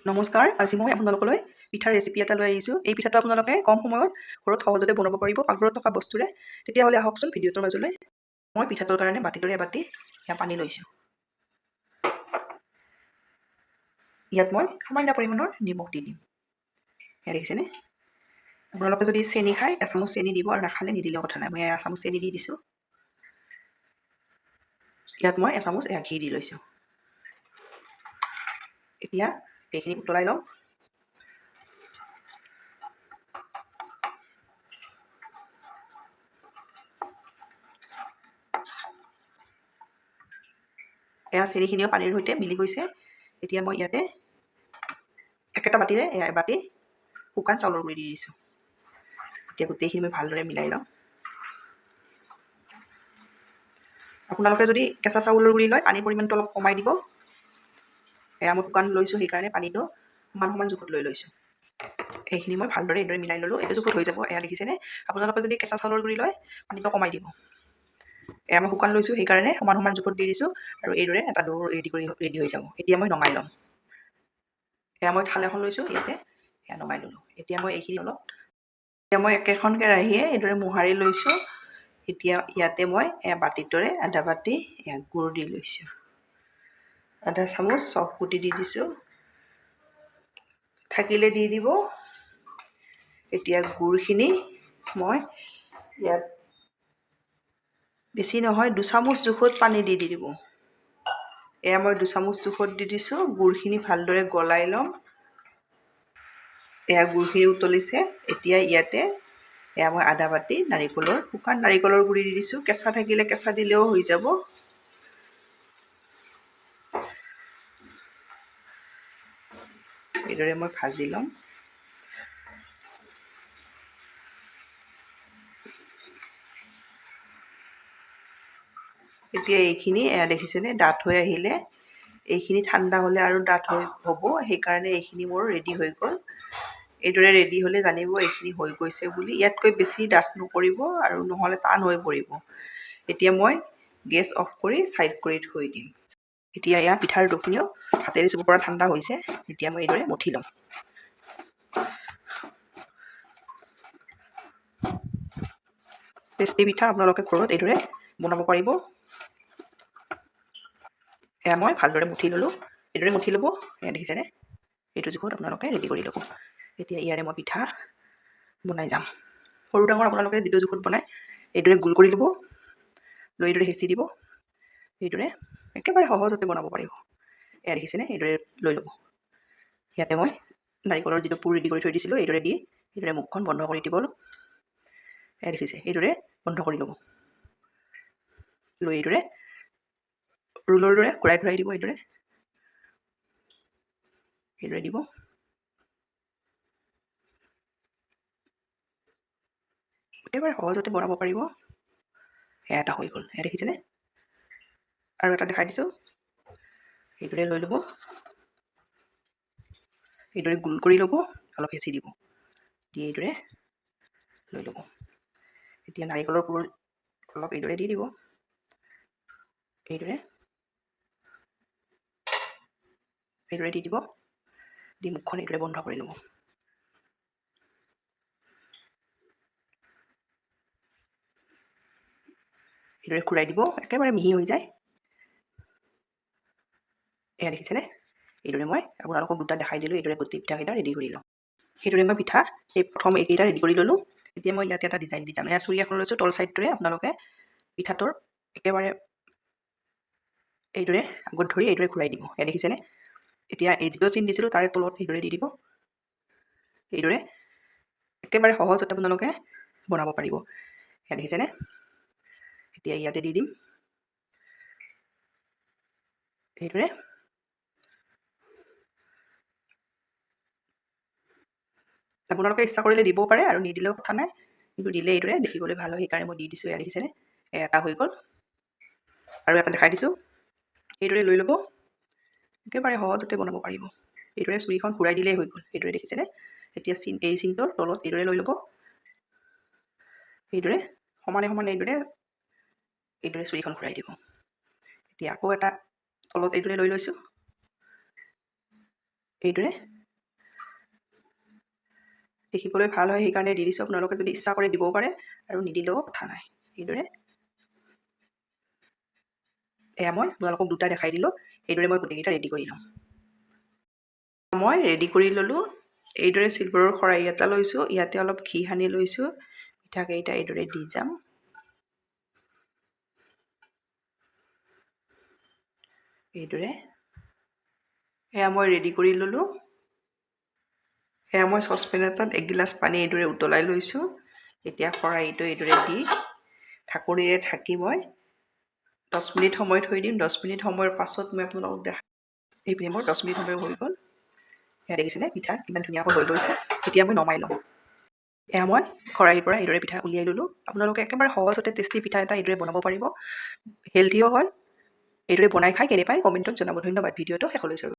নমস্কাৰ, আজি মই আপোনালোকলৈ পিঠাৰ ৰেচিপি এটা লৈ আহিছোঁ। এই পিঠাটো আপোনালোকে কম সময়ত ঘৰত সহজতে বনাব পাৰিব পাকঘৰত থকা বস্তুৰে। তেতিয়াহ'লে আহকচোন ভিডিঅ'টোৰ মাজলৈ। মই পিঠাটোৰ কাৰণে বাতিটোৰে এবাতি পানী লৈছোঁ। ইয়াত মই সামান্য পৰিমাণৰ নিমখ দি দিম। এয়া দেখিছেনে? আপোনালোকে যদি চেনি খায় এচামুচ চেনি দিব আৰু নাখালে নিদিলেও কথা নাই। মই এচামুচ চেনি দি দিছোঁ। ইয়াত মই এচামুচ ঘি দি লৈছোঁ। এতিয়া এইখিনি উতলাই লওঁ। এয়া চেনিখিনিও পানীৰ সৈতে মিলি গৈছে। এতিয়া মই ইয়াতে একেটা বাতিৰে এবাতি শুকান চাউলৰ গুড়ি দি দিছোঁ। এতিয়া গোটেইখিনি মই ভালদৰে মিলাই লওঁ। আপোনালোকে যদি কেঁচা চাউলৰ গুড়ি লয় পানীৰ পৰিমাণটো অলপ কমাই দিব। এয়া মই শুকান লৈছোঁ, সেইকাৰণে পানীটো সমান জোখত লৈ লৈছোঁ। এইখিনি মই ভালদৰে এইদৰে মিলাই ল'লোঁ। এইটো জোখত হৈ যাব। এয়া দেখিছেনে? আপোনালোকে যদি কেঁচা চাউলৰ গুড়ি লয় পানীটো কমাই দিব। এয়া মই শুকান লৈছোঁ, সেইকাৰণে সমান জোখত দি দিছোঁ আৰু এইদৰে এটা ডো ৰেডি হৈ যাব। এতিয়া মই নমাই ল'ম। এয়া মই থাল এখন লৈছোঁ, ইয়াতে এয়া নমাই ল'লোঁ। এতিয়া মই একেখন কেৰাহীয়ে এইদৰে মোহাৰি লৈছোঁ। এতিয়া ইয়াতে মই বাতিটোৰে আধা বাতি গুড় দি লৈছোঁ। আধা চামুচ চফ গুটি দি দিছোঁ। থাকিলে দি দিব। এতিয়া গুড়খিনি মই ইয়াত বেছি নহয় 2 চামুচ জোখত পানী দি দিব। এয়া মই 2 চামুচ জোখত দি দিছোঁ। গুড়খিনি ভালদৰে গলাই ল'ম। এয়া গুড়খিনি উতলিছে। এতিয়া ইয়াতে এয়া মই আধা বাতি শুকান নাৰিকলৰ গুড়ি দি দিছোঁ। কেঁচা থাকিলে কেঁচা দিলেও হৈ যাব। এইদৰে মই ভাজি ল'ম। এতিয়া এইখিনি দেখিছেনে ডাঠ হৈ আহিলে। এইখিনি ঠাণ্ডা হ'লে আৰু ডাঠ হ'ব। সেইকাৰণে এইখিনি মোৰ ৰেডি হৈ গ'ল। এইদৰে ৰেডি হ'লে জানিব এইখিনি হৈ গৈছে বুলি। ইয়াতকৈ বেছি ডাঠ নকৰিব আৰু নহ'লে টান হৈ পৰিব। এতিয়া মই গেছ অফ কৰি ছাইড কৰি থৈ দিম। এতিয়া এয়া পিঠাৰ ডোখিনিও হাতেৰে চুব পৰা ঠাণ্ডা হৈছে। এতিয়া মই এইদৰে মঠি ল'ম। টেষ্টি পিঠা আপোনালোকে ঘৰত এইদৰে বনাব পাৰিব। এয়া মই ভালদৰে মঠি ল'লোঁ। এইদৰে মঠি ল'ব। এয়া দেখিছেনে? এইটো জোখত আপোনালোকে ৰেডি কৰি ল'ব। এতিয়া ইয়াৰে মই পিঠা বনাই যাম। সৰু ডাঙৰ আপোনালোকে যিটো জোখত বনায় এইদৰে গোল কৰি ল'ব। লৈ এইদৰে হেঁচি দিব। এইদৰে একেবাৰে সহজতে বনাব পাৰিব। এয়া দেখিছেনে? এইদৰে লৈ ল'ব। ইয়াতে মই নাৰিকলৰ যিটো পুৰ ৰেডি কৰি থৈ দিছিলোঁ এইদৰে দি এইদৰে মুখখন বন্ধ কৰি দিব। এয়া দেখিছে? এইদৰে বন্ধ কৰি ল'ব। লৈ এইদৰে ৰোলৰ দৰে ঘূৰাই দিব। এইদৰে দিব। একেবাৰে সহজতে বনাব পাৰিব। এয়া এটা হৈ গ'ল। এয়া দেখিছেনে? আৰু এটা দেখাই দিছোঁ। এইদৰে লৈ ল'ব। এইদৰে গোল কৰি ল'ব। অলপ হেঁচি দিব। দি এইদৰে লৈ ল'ব। এতিয়া নাৰিকলৰ পুৰ অলপ এইদৰে দি দিব। এইদৰে দি দিব। দি মুখখন এইদৰে বন্ধ কৰি ল'ব। এইদৰে ঘূৰাই দিব। একেবাৰে মিহি হৈ যায়। এয়া দেখিছেনে? এইদৰে মই আপোনালোকক দুটা দেখাই দিলোঁ। এইদৰে গোটেই পিঠাকেইটা ৰেডি কৰি লওঁ। সেইদৰে মই পিঠা প্ৰথম এইকেইটা ৰেডি কৰি ল'লোঁ। এতিয়া মই ইয়াতে এটা ডিজাইন দি যাম। এয়া চুৰি এখন লৈছোঁ। তল চাইডটোৰে আপোনালোকে পিঠাটোৰ একেবাৰে এইদৰে আগত ধৰি এইদৰে ঘূৰাই দিব। এয়া দেখিছেনে? এতিয়া এই যিটো চিন দিছিলোঁ তাৰে তলত এইদৰে দি দিব। এইদৰে একেবাৰে সহজতে আপোনালোকে বনাব পাৰিব। এয়া দেখিছেনে? এতিয়া ইয়াতে দি দিম। এইদৰে আপোনালোকে ইচ্ছা কৰিলে দিবও পাৰে আৰু নিদিলেও কথা নাই। কিন্তু দিলে এইদৰে দেখিবলৈ ভাল হয়। সেইকাৰণে মই দি দিছোঁ। এয়া দেখিছেনে? এটা হৈ গ'ল। আৰু এটা দেখাই দিছোঁ। এইদৰে লৈ ল'ব। একেবাৰে সহজতে বনাব পাৰিব। এইদৰে চুৰিখন ঘূৰাই দিলেই হৈ গ'ল। এইদৰে দেখিছেনে? এতিয়া এই চিনটোৰ তলত এইদৰে লৈ ল'ব। এইদৰে সমানে এইদৰে চুৰিখন ঘূৰাই দিব। এতিয়া আকৌ এটা তলত এইদৰে লৈ লৈছোঁ। এইদৰে দেখিবলৈ ভাল হয় সেইকাৰণে দি দিছোঁ। আপোনালোকে যদি ইচ্ছা কৰে দিবও পাৰে আৰু নিদিলেও কথা নাই। এইদৰে এয়া মই আপোনালোকক দুটা দেখাই দিলোঁ। এইদৰে মই গোটেইকেইটা ৰেডি কৰি লওঁ। মই ৰেডি কৰি ল'লোঁ। এইদৰে চিলভাৰৰ খৰাহি এটা লৈছোঁ, ইয়াতে অলপ ঘি সানি লৈছোঁ। পিঠাকেইটা এইদৰে দি যাম। এইদৰে এয়া মই ৰেডি কৰি ল'লোঁ। এয়া মই চচপেন এটাত 1 গিলাচ পানী এইদৰে উতলাই লৈছোঁ। এতিয়া খৰাহিটো এইদৰে দি ঢাকনিৰে ঢাকি মই 10 মিনিট সময় থৈ দিম। 10 মিনিট সময়ৰ পাছত মই আপোনালোকক দেখাম। এইপিনে মোৰ 10 মিনিট সময় হৈ গ'ল। এয়া দেখিছেনে পিঠা কিমান ধুনীয়াকৈ হৈ গৈছে। এতিয়া মই নমাই লওঁ। এয়া মই খৰাহিৰ পৰা এইদৰে পিঠা উলিয়াই ল'লোঁ। আপোনালোকে একেবাৰে সহজতে টেষ্টি পিঠা এটা এইদৰে বনাব পাৰিব। হেল্ডিও হয়। এইদৰে বনাই খাই কেনে পায় কমেণ্টত জনাব। ধন্যবাদ ভিডিঅ'টো শেষলৈ চাব।